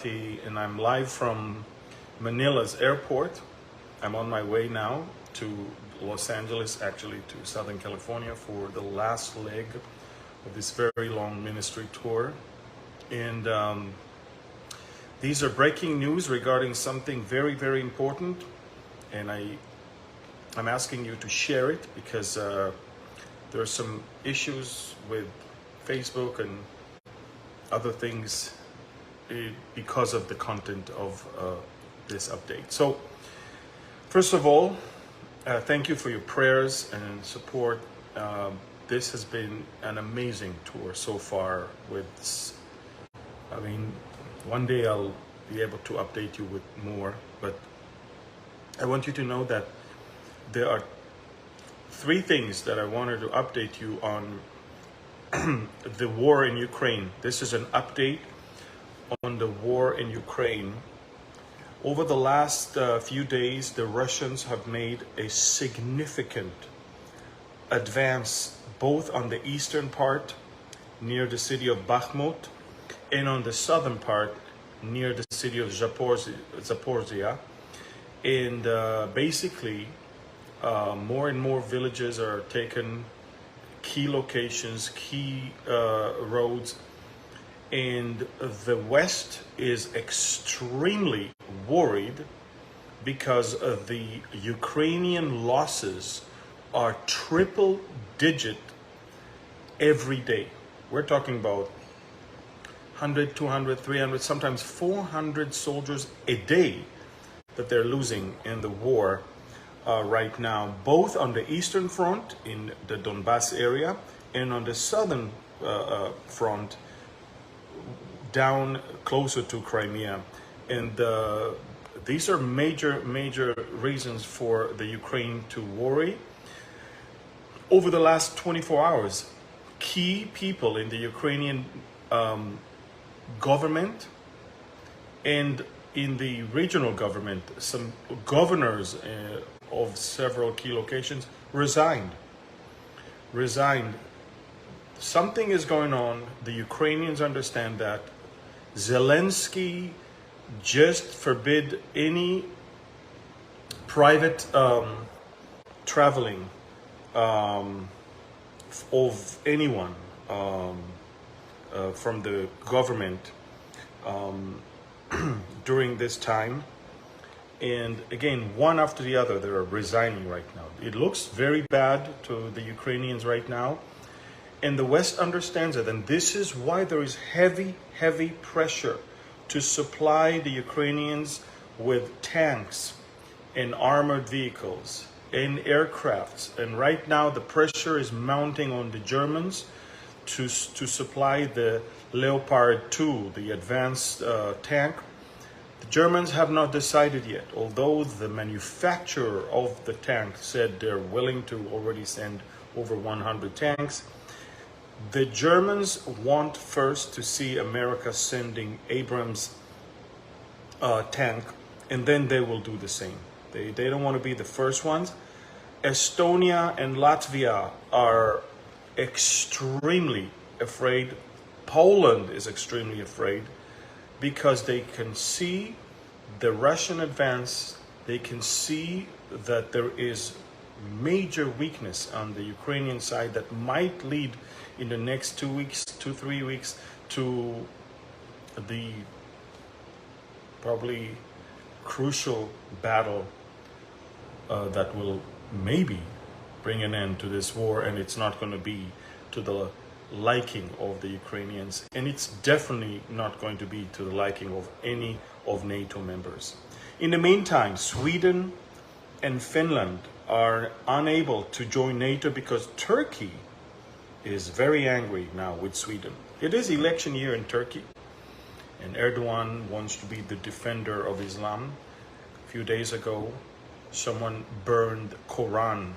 Fati, and I'm live from Manila's airport. I'm on my way now to Los Angeles, actually to Southern California, for the last leg of this very long ministry tour. And these are breaking news regarding something very, very important. And I'm asking you to share it because there are some issues with Facebook and other things because of the content of this update. So first of all, thank you for your prayers and support. This has been an amazing tour so far with, I mean, one day I'll be able to update you with more, but I want you to know that there are three things that I wanted to update you on the war in Ukraine. This is an update on the war in Ukraine. Over the last few days, the Russians have made a significant advance both on the eastern part near the city of Bakhmut and on the southern part near the city of Zaporizhia. And basically, more and more villages are taken, key locations, key roads, and the West is extremely worried because of the Ukrainian losses are triple digit every day. We're talking about 100, 200, 300, sometimes 400 soldiers a day that they're losing in the war right now, both on the eastern front in the Donbass area and on the southern front down closer to Crimea. And these are major reasons for the Ukraine to worry. Over the last 24 hours, key people in the Ukrainian government and in the regional government, some governors of several key locations resigned. Something is going on. The Ukrainians understand that. Zelensky just forbid any private traveling of anyone from the government during this time. And again, one after the other, they're resigning right now. It looks very bad to the Ukrainians right now. And the West understands it. And this is why there is heavy pressure to supply the Ukrainians with tanks and armored vehicles and aircrafts. And right now, the pressure is mounting on the Germans to supply the Leopard 2, the advanced tank. The Germans have not decided yet, although the manufacturer of the tank said they're willing to already send over 100 tanks. The Germans want first to see America sending Abrams tank, and then they will do the same. They don't want to be the first ones. Estonia and Latvia are extremely afraid. Poland is extremely afraid because they can see the Russian advance. They can see that there is major weakness on the Ukrainian side that might lead in the next 2 weeks, 3 weeks, to the probably crucial battle that will maybe bring an end to this war. And it's not going to be to the liking of the Ukrainians, and it's definitely not going to be to the liking of any of NATO members. In the meantime, Sweden and Finland are unable to join NATO because Turkey is very angry now with Sweden. It is election year in Turkey, and Erdogan wants to be the defender of Islam. A few days ago, someone burned Quran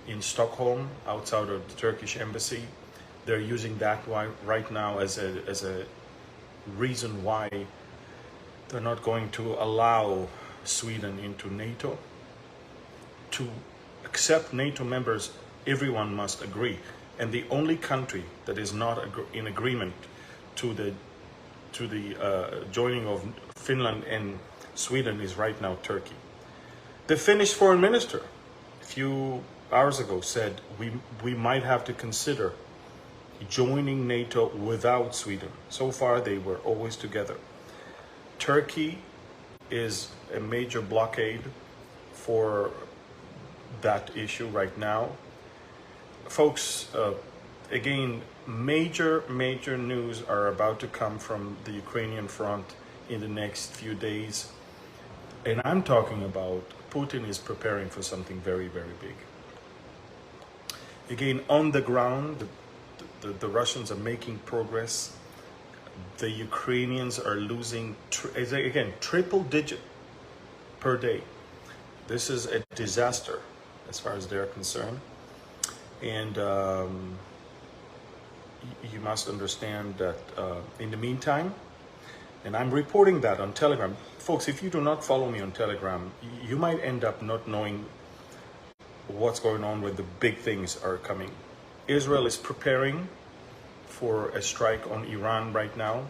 in Stockholm outside of the Turkish embassy. They're using that right now as a reason why they're not going to allow Sweden into NATO. To accept NATO members, everyone must agree. And the only country that is not in agreement to the joining of Finland and Sweden is right now Turkey. The Finnish foreign minister a few hours ago said we might have to consider joining NATO without Sweden. So far they were always together. Turkey is a major blockade for that issue right now. Folks, again, major news are about to come from the Ukrainian front in the next few days. And I'm talking about Putin is preparing for something very, very big. Again, on the ground, the Russians are making progress. The Ukrainians are losing, again, triple digit per day. This is a disaster as far as they're concerned. And you must understand that in the meantime, and I'm reporting that on Telegram. Folks, if you do not follow me on Telegram, you might end up not knowing what's going on when the big things are coming. Israel is preparing for a strike on Iran right now.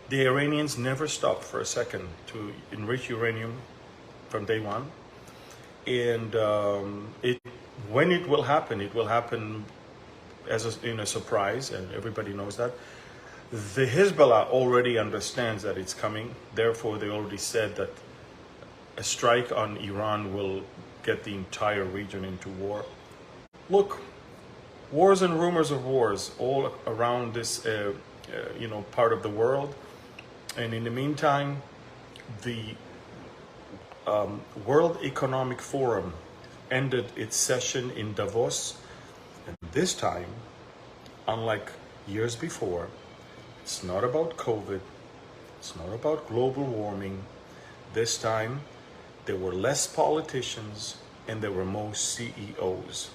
The Iranians never stopped for a second to enrich uranium from day one. And when it will happen as in a surprise, and everybody knows that. The Hezbollah already understands that it's coming. Therefore, they already said that a strike on Iran will get the entire region into war. Look, wars and rumors of wars all around this, part of the world. And in the meantime, the World Economic Forum ended its session in Davos. And this time, unlike years before, it's not about COVID. It's not about global warming. This time, there were less politicians and there were more CEOs.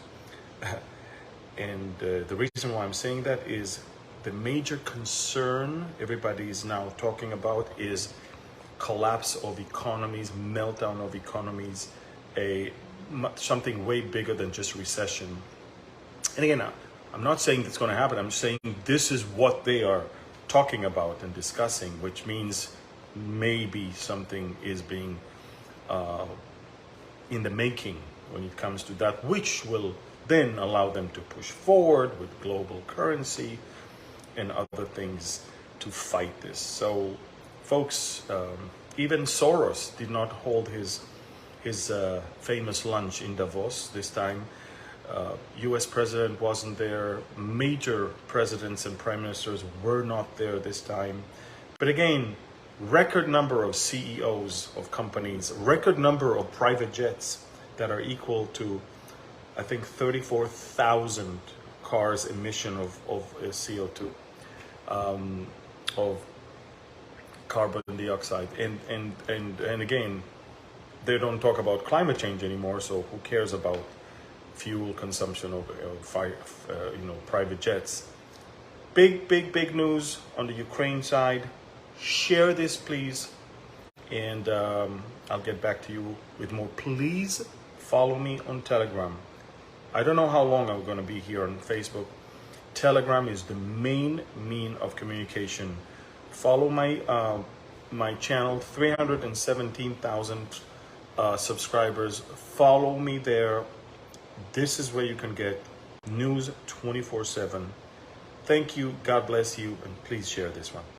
And the reason why I'm saying that is the major concern everybody is now talking about is collapse of economies, meltdown of economies, something way bigger than just recession. And again, I'm not saying it's going to happen. I'm saying this is what they are talking about and discussing, which means maybe something is being in the making when it comes to that, which will then allow them to push forward with global currency and other things to fight this. So, folks, even Soros did not hold his famous lunch in Davos this time. U.S. president wasn't there. Major presidents and prime ministers were not there this time. But again, record number of CEOs of companies, record number of private jets that are equal to, I think, 34,000 cars emission of CO2, of carbon dioxide. And again, they don't talk about climate change anymore, so who cares about fuel consumption of private jets. Big news on the Ukraine side. Share this, please, and I'll get back to you with more. Please follow me on Telegram. I don't know how long I'm going to be here on Facebook. Telegram is the main mean of communication. Follow my channel, 317,000 subscribers. Follow me there. This is where you can get news 24/7. Thank you. God bless you. And please share this one.